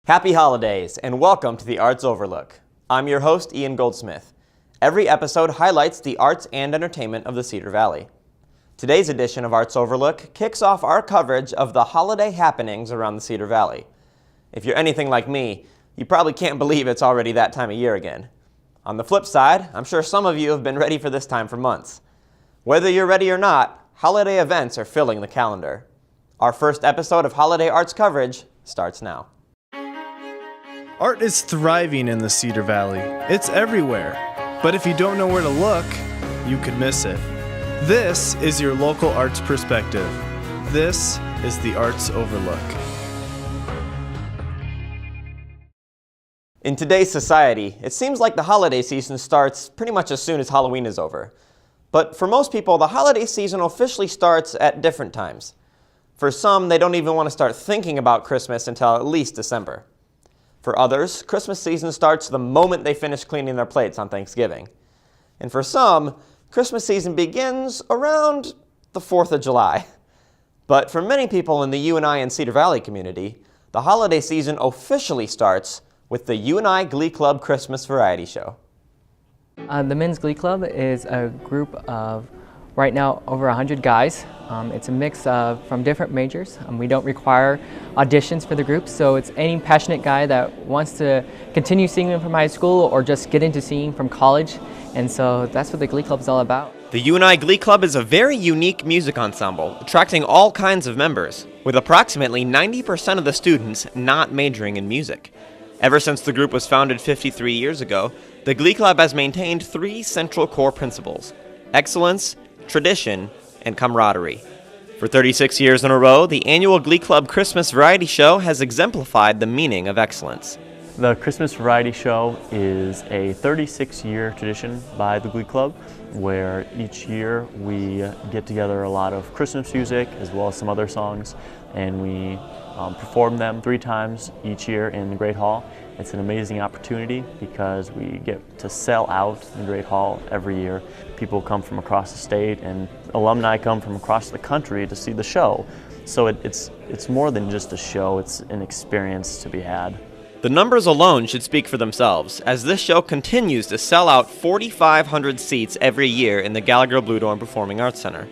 Happy holidays and welcome to the Arts Overlook. I'm your host, Ian Goldsmith. Every episode highlights the arts and entertainment of the Cedar Valley. Today's edition of Arts Overlook kicks off our coverage of the holiday happenings around the Cedar Valley. If you're anything like me, you probably can't believe it's already that time of year again. On the flip side, I'm sure some of you have been ready for this time for months. Whether you're ready or not, holiday events are filling the calendar. Our first episode of Holiday Arts coverage starts now. Art is thriving in the Cedar Valley. It's everywhere. But if you don't know where to look, you could miss it. This is your local arts perspective. This is the Arts Overlook. In today's society, it seems like the holiday season starts pretty much as soon as Halloween is over. But for most people, the holiday season officially starts at different times. For some, they don't even want to start thinking about Christmas until at least December. For others, Christmas season starts the moment they finish cleaning their plates on Thanksgiving. And for some, Christmas season begins around the 4th of July. But for many people in the UNI and Cedar Valley community, the holiday season officially starts with the UNI Glee Club Christmas Variety Show. The Men's Glee Club is a group of, right now, over 100 guys. It's a mix from different majors. We don't require auditions for the group, so it's any passionate guy that wants to continue singing from high school or just get into singing from college, and so that's what the Glee Club is all about. The UNI Glee Club is a very unique music ensemble, attracting all kinds of members, with approximately 90% of the students not majoring in music. Ever since the group was founded 53 years ago, the Glee Club has maintained three central core principles: excellence, tradition, and camaraderie. For 36 years in a row, the annual Glee Club Christmas Variety Show has exemplified the meaning of excellence. The Christmas Variety Show is a 36-year tradition by the Glee Club, where each year we get together a lot of Christmas music as well as some other songs, and we perform them 3 times each year in the Great Hall. It's an amazing opportunity because we get to sell out the Great Hall every year. People come from across the state and alumni come from across the country to see the show. So it's more than just a show, it's an experience to be had. The numbers alone should speak for themselves, as this show continues to sell out 4,500 seats every year in the Gallagher Blue Dorn Performing Arts Center.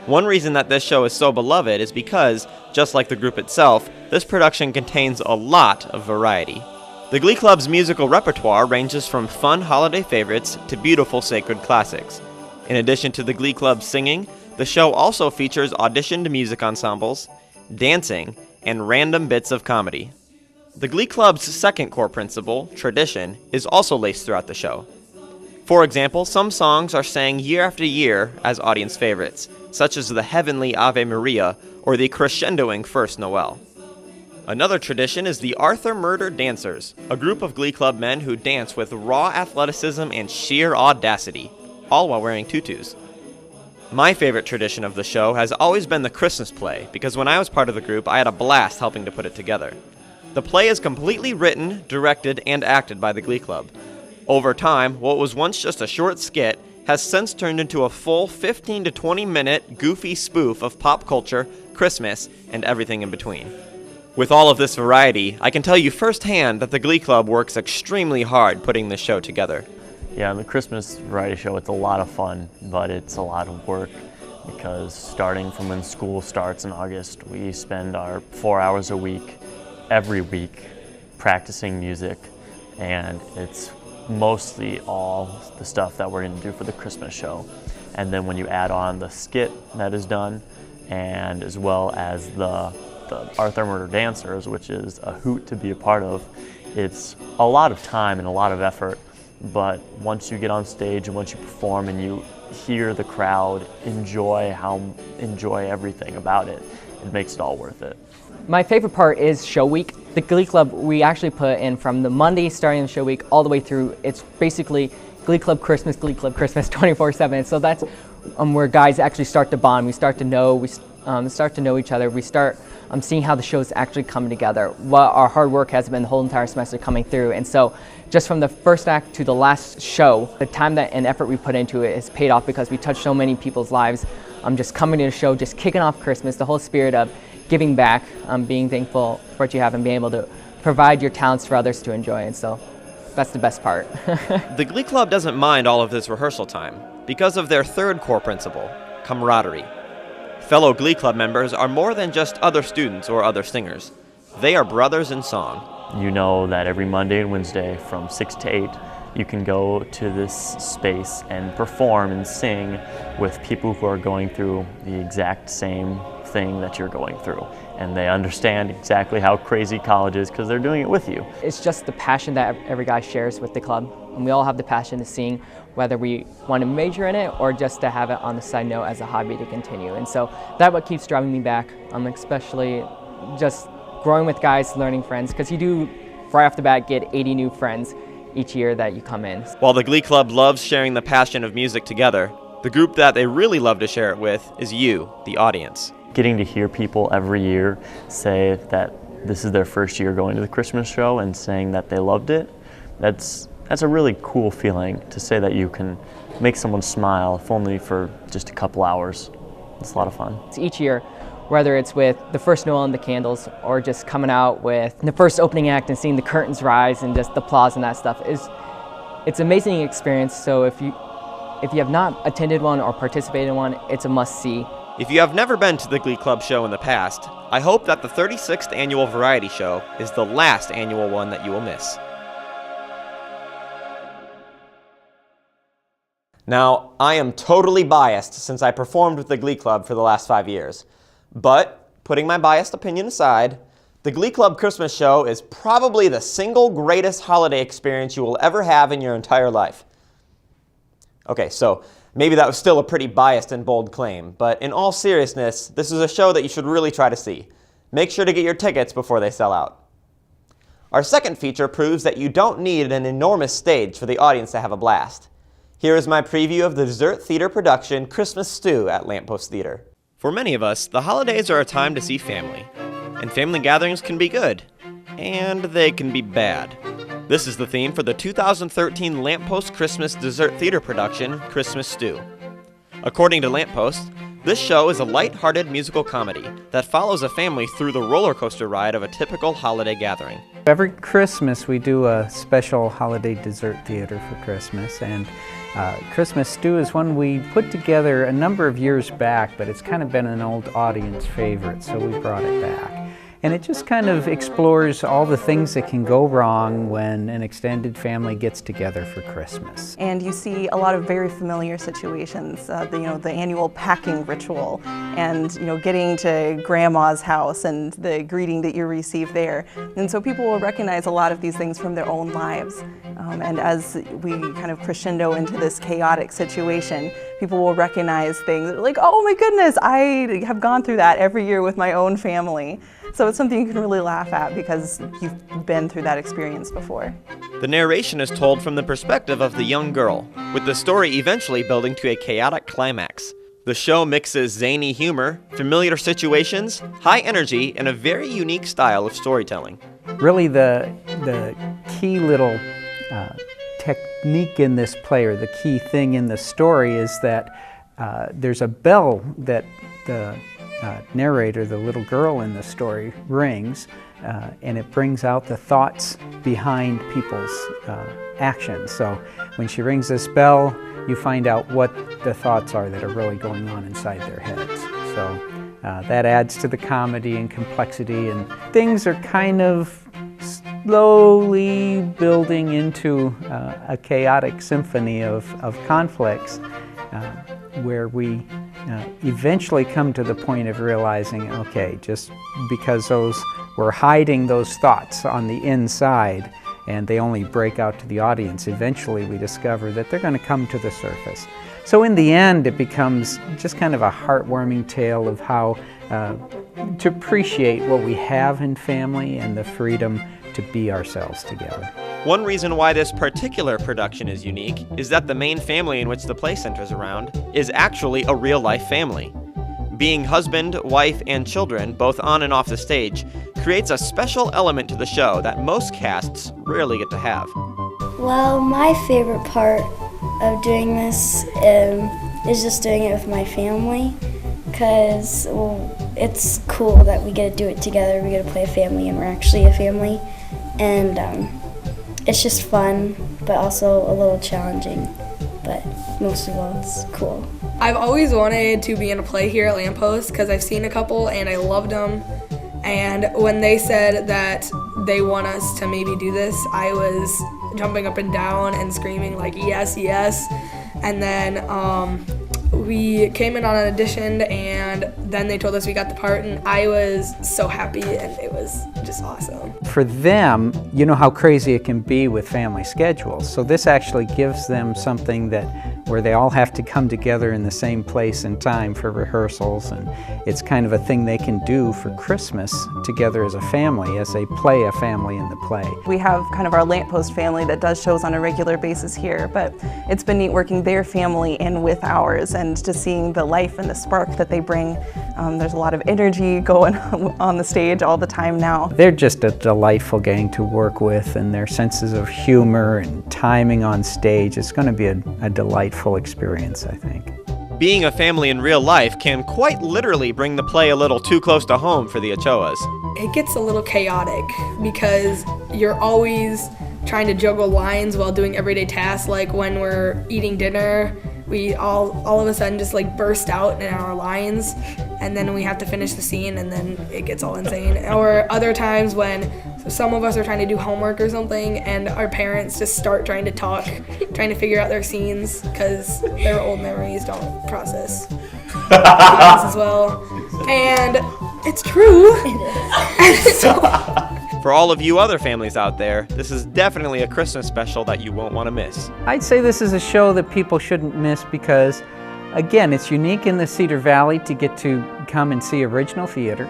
One reason that this show is so beloved is because, just like the group itself, this production contains a lot of variety. The Glee Club's musical repertoire ranges from fun holiday favorites to beautiful sacred classics. In addition to the Glee Club singing, the show also features auditioned music ensembles, dancing, and random bits of comedy. The Glee Club's second core principle, tradition, is also laced throughout the show. For example, some songs are sang year after year as audience favorites, such as the heavenly Ave Maria or the crescendoing First Noel. Another tradition is the Arthur Murder Dancers, a group of Glee Club men who dance with raw athleticism and sheer audacity, all while wearing tutus. My favorite tradition of the show has always been the Christmas play, because when I was part of the group, I had a blast helping to put it together. The play is completely written, directed, and acted by the Glee Club. Over time, what was once just a short skit has since turned into a full 15 to 20 minute goofy spoof of pop culture, Christmas, and everything in between. With all of this variety, I can tell you firsthand that the Glee Club works extremely hard putting this show together. Yeah, the Christmas Variety Show, it's a lot of fun, but it's a lot of work because starting from when school starts in August, we spend our 4 hours a week, every week, practicing music, and it's mostly all the stuff that we're going to do for the Christmas show. And then when you add on the skit that is done, and as well as the Arthur Murder Dancers, which is a hoot to be a part of, it's a lot of time and a lot of effort, but once you get on stage and once you perform and you hear the crowd enjoy everything about it, it makes it all worth it. My favorite part is show week. The Glee Club, we actually put in from the Monday starting the show week all the way through. It's basically Glee Club Christmas 24/7. So that's where guys actually start to bond. We start to know each other. We start seeing how the show's actually come together, what our hard work has been the whole entire semester coming through. And so just from the first act to the last show, the time and effort we put into it has paid off because we touched so many people's lives. Just coming to the show, just kicking off Christmas, the whole spirit of giving back, being thankful for what you have and being able to provide your talents for others to enjoy, and so that's the best part. The Glee Club doesn't mind all of this rehearsal time because of their third core principle, camaraderie. Fellow Glee Club members are more than just other students or other singers. They are brothers in song. You know that every Monday and Wednesday from 6 to 8, you can go to this space and perform and sing with people who are going through the exact same thing that you're going through. And they understand exactly how crazy college is because they're doing it with you. It's just the passion that every guy shares with the club. And we all have the passion to sing, whether we want to major in it or just to have it on the side note as a hobby to continue. And so that's what keeps driving me back, especially just growing with guys, learning friends, because you do, right off the bat, get 80 new friends each year that you come in. While the Glee Club loves sharing the passion of music together, the group that they really love to share it with is you, the audience. Getting to hear people every year say that this is their first year going to the Christmas show and saying that they loved it, that's a really cool feeling to say that you can make someone smile, if only for just a couple hours. It's a lot of fun. Each year, whether it's with the first Noel and the candles or just coming out with the first opening act and seeing the curtains rise and just the applause and that stuff, it's an amazing experience. So if you have not attended one or participated in one, it's a must-see. If you have never been to the Glee Club show in the past, I hope that the 36th annual variety show is the last annual one that you will miss. Now, I am totally biased since I performed with the Glee Club for the last 5 years. But, putting my biased opinion aside, the Glee Club Christmas show is probably the single greatest holiday experience you will ever have in your entire life. Okay, so maybe that was still a pretty biased and bold claim, but in all seriousness, this is a show that you should really try to see. Make sure to get your tickets before they sell out. Our second feature proves that you don't need an enormous stage for the audience to have a blast. Here is my preview of the dessert theater production Christmas Stew at LAMPOST Theater. For many of us, the holidays are a time to see family. And family gatherings can be good. And they can be bad. This is the theme for the 2013 LAMPOST Christmas Dessert Theater production, Christmas Stew. According to LAMPOST, this show is a light-hearted musical comedy that follows a family through the roller coaster ride of a typical holiday gathering. Every Christmas we do a special holiday dessert theater for Christmas, and Christmas Stew is one we put together a number of years back, but it's kind of been an old audience favorite, so we brought it back. And it just kind of explores all the things that can go wrong when an extended family gets together for Christmas. And you see a lot of very familiar situations, the annual packing ritual, and getting to grandma's house and the greeting that you receive there. And so people will recognize a lot of these things from their own lives. And as we kind of crescendo into this chaotic situation, people will recognize things like, oh my goodness, I have gone through that every year with my own family. So it's something you can really laugh at because you've been through that experience before. The narration is told from the perspective of the young girl, with the story eventually building to a chaotic climax. The show mixes zany humor, familiar situations, high energy, and a very unique style of storytelling. Really the key little technique in this play, or the key thing in the story, is that there's a bell that the narrator, the little girl in the story, rings, and it brings out the thoughts behind people's actions. So when she rings this bell, you find out what the thoughts are that are really going on inside their heads. So that adds to the comedy and complexity, and things are kind of slowly building into a chaotic symphony of conflicts, where we eventually come to the point of realizing, okay, just because we're hiding those thoughts on the inside and they only break out to the audience, eventually we discover that they're going to come to the surface. So in the end, it becomes just kind of a heartwarming tale of how to appreciate what we have in family and the freedom to be ourselves together. One reason why this particular production is unique is that the main family in which the play centers around is actually a real-life family. Being husband, wife, and children, both on and off the stage, creates a special element to the show that most casts rarely get to have. Well, my favorite part of doing this is just doing it with my family, because it's cool that we get to do it together. We get to play a family, and we're actually a family. and it's just fun, but also a little challenging, but most of all, it's cool. I've always wanted to be in a play here at LAMPOST because I've seen a couple and I loved them. And when they said that they want us to maybe do this, I was jumping up and down and screaming like, yes, yes. And then we came in on an audition, and then they told us we got the part, and I was so happy, and it was just awesome. For them, you know how crazy it can be with family schedules, so this actually gives them something where they all have to come together in the same place and time for rehearsals, and it's kind of a thing they can do for Christmas together as a family, as they play a family in the play. We have kind of our LAMPOST family that does shows on a regular basis here, but it's been neat working their family in with ours and just seeing the life and the spark that they bring. There's a lot of energy going on the stage all the time now. They're just a delightful gang to work with, and their senses of humor and timing on stage, it's going to be a delightful experience, I think. Being a family in real life can quite literally bring the play a little too close to home for the Ochoas. It gets a little chaotic because you're always trying to juggle lines while doing everyday tasks, like when we're eating dinner, we all of a sudden just like burst out in our lines, and then we have to finish the scene, and then it gets all insane. Or other times when some of us are trying to do homework or something, and our parents just start trying to talk, trying to figure out their scenes, because their old memories don't process things as well. And it's true. For all of you other families out there, this is definitely a Christmas special that you won't want to miss. I'd say this is a show that people shouldn't miss because, again, it's unique in the Cedar Valley to get to come and see original theater.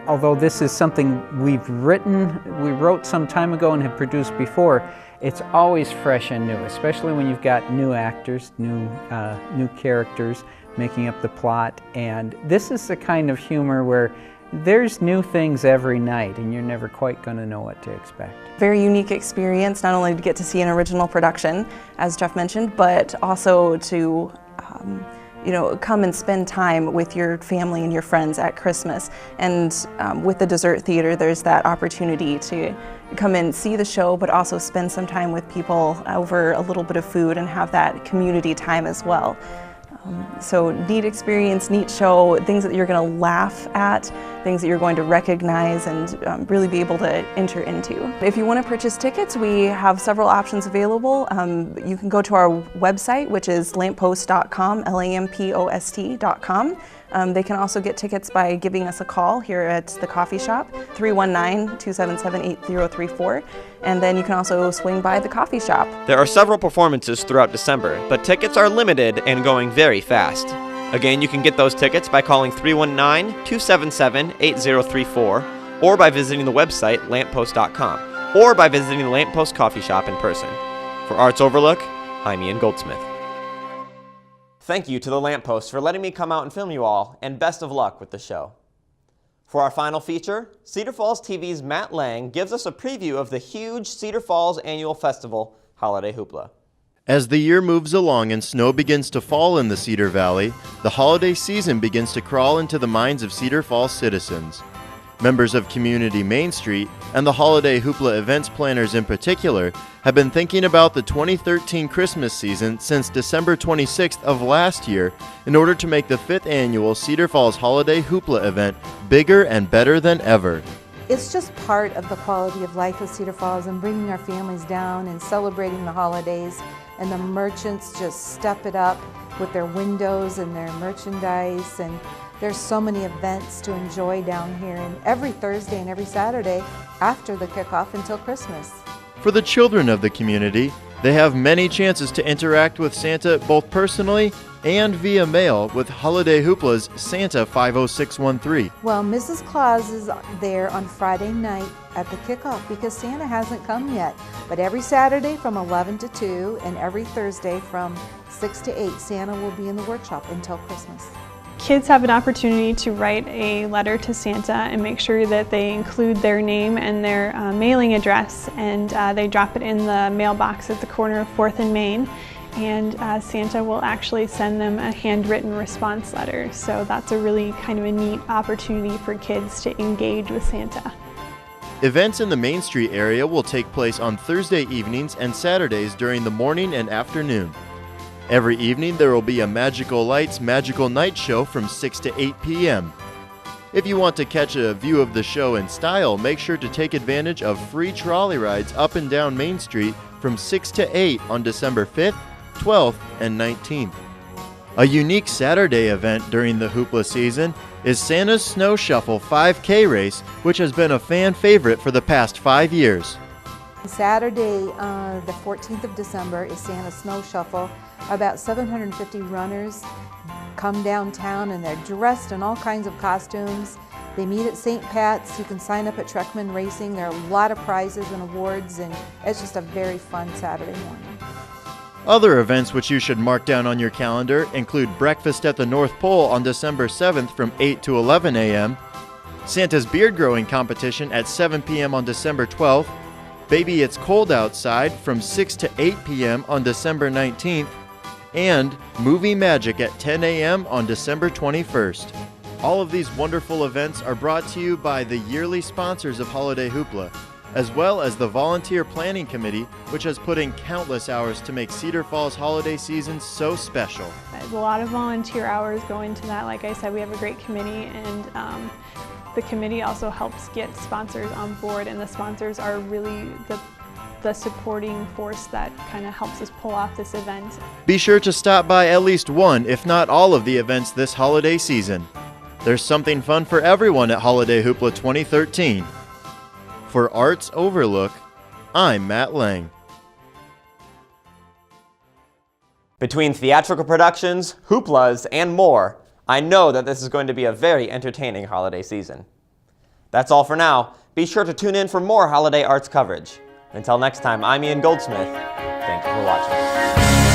Although this is something we wrote some time ago and have produced before, it's always fresh and new, especially when you've got new actors, new characters making up the plot. And this is the kind of humor where there's new things every night, and you're never quite going to know what to expect. Very unique experience, not only to get to see an original production, as Jeff mentioned, but also to come and spend time with your family and your friends at Christmas. And with the dessert theater, there's that opportunity to come and see the show, but also spend some time with people over a little bit of food and have that community time as well. So neat experience, neat show, things that you're going to laugh at, things that you're going to recognize and really be able to enter into. If you want to purchase tickets, we have several options available. You can go to our website, which is lampost.com, LAMPOST.com. They can also get tickets by giving us a call here at the coffee shop, 319-277-8034. And then you can also swing by the coffee shop. There are several performances throughout December, but tickets are limited and going very fast. Again, you can get those tickets by calling 319-277-8034, or by visiting the website, lampost.com, or by visiting the Lamppost Coffee Shop in person. For Arts Overlook, I'm Ian Goldsmith. Thank you to the Lamppost for letting me come out and film you all, and best of luck with the show. For our final feature, Cedar Falls TV's Matt Lange gives us a preview of the huge Cedar Falls Annual Festival Holiday Hoopla. As the year moves along and snow begins to fall in the Cedar Valley, the holiday season begins to crawl into the minds of Cedar Falls citizens. Members of Community Main Street, and the Holiday Hoopla events planners in particular, have been thinking about the 2013 Christmas season since December 26th of last year in order to make the 5th annual Cedar Falls Holiday Hoopla event bigger and better than ever. It's just part of the quality of life of Cedar Falls and bringing our families down and celebrating the holidays, and the merchants just step it up with their windows and their merchandise, and there's so many events to enjoy down here, and every Thursday and every Saturday after the kickoff until Christmas. For the children of the community, they have many chances to interact with Santa both personally and via mail with Holiday Hoopla's Santa 50613. Well, Mrs. Claus is there on Friday night at the kickoff because Santa hasn't come yet. But every Saturday from 11 to 2 and every Thursday from 6 to 8, Santa will be in the workshop until Christmas. Kids have an opportunity to write a letter to Santa and make sure that they include their name and their mailing address, and they drop it in the mailbox at the corner of 4th and Main, and Santa will actually send them a handwritten response letter. So that's a really kind of a neat opportunity for kids to engage with Santa. Events in the Main Street area will take place on Thursday evenings and Saturdays during the morning and afternoon. Every evening there will be a Magical Lights Magical Night show from 6 to 8 p.m. If you want to catch a view of the show in style, make sure to take advantage of free trolley rides up and down Main Street from 6 to 8 on December 5th, 12th, and 19th. A unique Saturday event during the Hoopla season is Santa's Snow Shuffle 5K race, which has been a fan favorite for the past 5 years. Saturday, the 14th of December, is Santa's Snow Shuffle. About 750 runners come downtown and they're dressed in all kinds of costumes. They meet at St. Pat's. You can sign up at Treckman Racing. There are a lot of prizes and awards, and it's just a very fun Saturday morning. Other events which you should mark down on your calendar include Breakfast at the North Pole on December 7th from 8 to 11 a.m., Santa's Beard Growing Competition at 7 p.m. on December 12th, Baby It's Cold Outside from 6 to 8 p.m. on December 19th, and Movie Magic at 10 a.m. on December 21st. All of these wonderful events are brought to you by the yearly sponsors of Holiday Hoopla, as well as the Volunteer Planning Committee, which has put in countless hours to make Cedar Falls holiday season so special. A lot of volunteer hours go into that. Like I said, we have a great committee, and the committee also helps get sponsors on board, and the sponsors are really the supporting force that kind of helps us pull off this event. Be sure to stop by at least one, if not all, of the events this holiday season. There's something fun for everyone at Holiday Hoopla 2013. For Arts Overlook, I'm Matt Lange. Between theatrical productions, hooplas, and more, I know that this is going to be a very entertaining holiday season. That's all for now. Be sure to tune in for more holiday arts coverage. Until next time, I'm Ian Goldsmith. Thank you for watching.